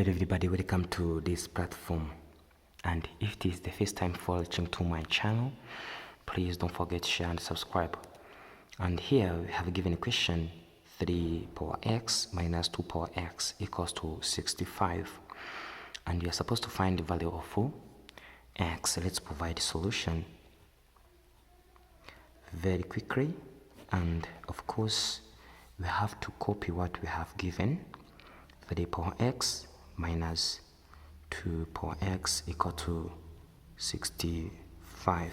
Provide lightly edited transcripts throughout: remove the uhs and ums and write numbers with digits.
Hello everybody, welcome to this platform. And if it is the first time for watching to my channel, please don't forget to share and subscribe. And here we have given a question: 3 power x minus 2 power x equals to 65. And you are supposed to find the value of x. Let's provide a solution very quickly. And of course, we have to copy what we have given. 3 power x minus 2 power x equal to 65.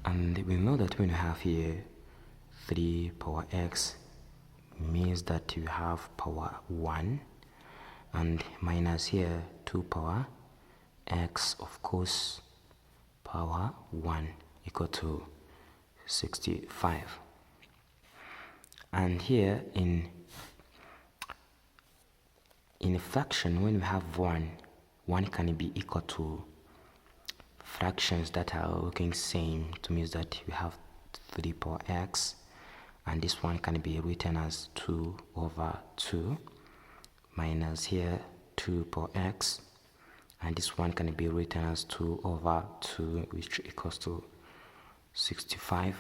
And we know that when you have here 3 power x means that you have power 1, and minus here 2 power x, of course, power 1 equal to 65. And here in a fraction, when we have 1 can be equal to fractions that are looking same. It means that we have 3 power x, and this one can be written as 2 over 2 minus here 2 power x, and this one can be written as 2 over 2, which equals to 65.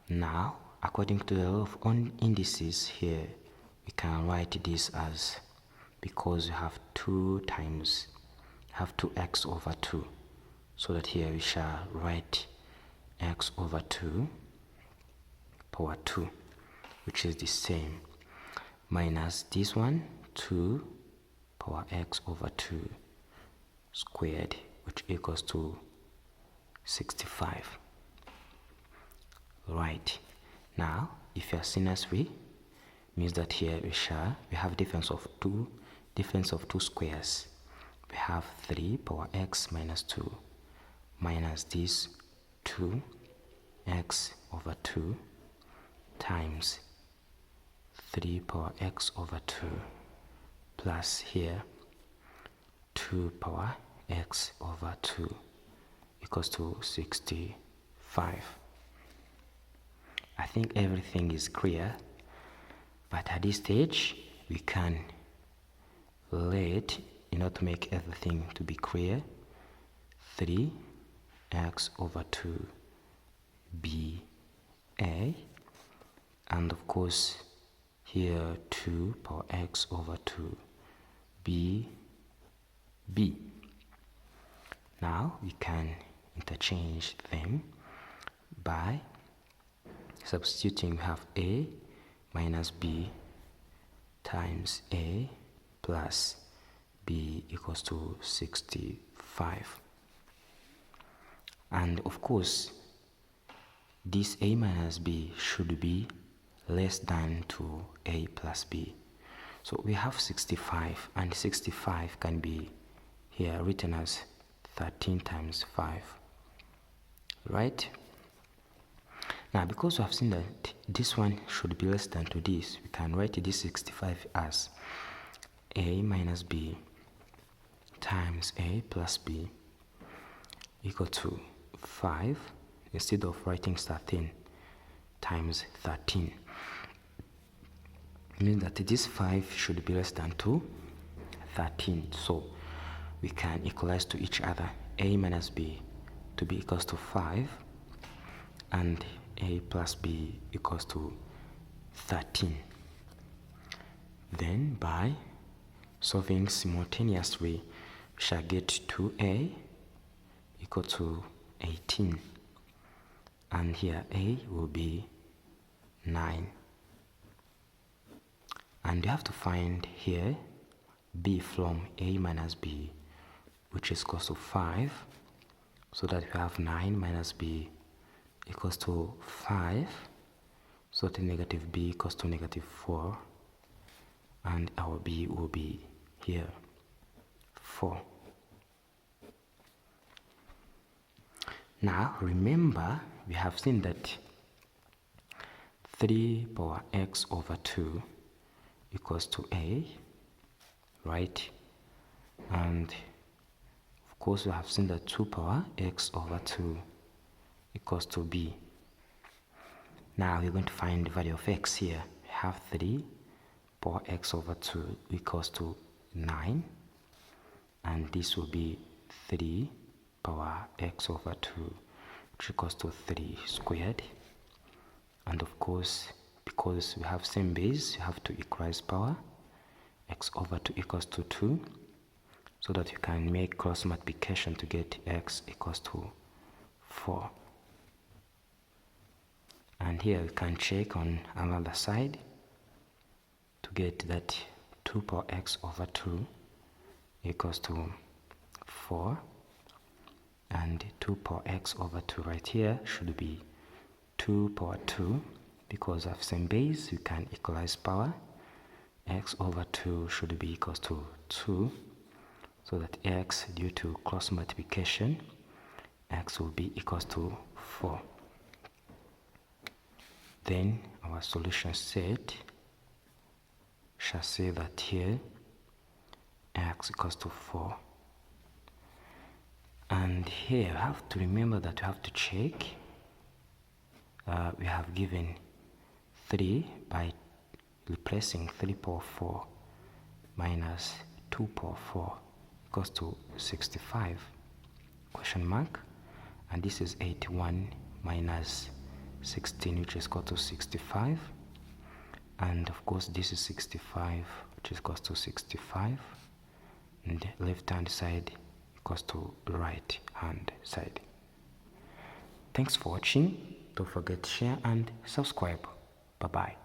Now, according to the law of indices here, we can write this as, because we have 2 times, have 2x over 2, so that here we shall write x over 2 power 2, which is the same, minus this one 2 power x over 2 squared, which equals to 65. Right, now if you are seeing as means that here we have difference of two squares. We have 3 power x minus 2 minus this 2x over 2 times 3 power x over 2 plus here 2 power x over 2 equals to 65. I think everything is clear. But at this stage, we can let, in order to make everything to be clear, 3x over 2 be a, and of course here 2 power x over 2 be b. Now we can interchange them by substituting. We have a minus b times a plus b equals to 65. And of course, this a minus b should be less than to a plus b. So we have 65, and 65 can be here written as 13 times 5, right? Now, because we have seen that this one should be less than to this, we can write this 65 as a minus b times a plus b equal to 5, instead of writing 13 times 13. It means that this 5 should be less than to 13. So we can equalize to each other a minus b to be equals to 5, and a plus b equals to 13. Then by solving simultaneously, we shall get 2a equal to 18, and here a will be 9. And you have to find here b from a minus b, which is equals to 5, so that we have 9 minus b equals to 5, so that negative b equals to negative 4, and our b will be here 4. Now remember, we have seen that 3 power x over 2 equals to a, right? And of course we have seen that 2 power x over 2 equals to b. Now we're going to find the value of x here. We have 3 power x over 2 equals to 9, and this will be 3 power x over 2, which equals to 3 squared. And of course, because we have same base, you have to equalize power. X over 2 equals to 2, so that you can make cross multiplication to get x equals to 4. And here we can check on another side to get that 2 power x over 2 equals to 4, and 2 power x over 2 right here should be 2 power 2. Because of same base, you can equalize power. X over 2 should be equals to 2, so that x, due to cross multiplication, x will be equals to 4. Then our solution set shall say that here x equals to 4. And here you have to remember that you have to check. We have given 3 by replacing 3 power 4 minus 2 power 4 equals to 65 question mark, and this is 81 minus 16, which is equal to 65, and of course this is 65, which is equal to 65, and left hand side equals to right hand side. Thanks for watching. Don't forget to share and subscribe. Bye bye.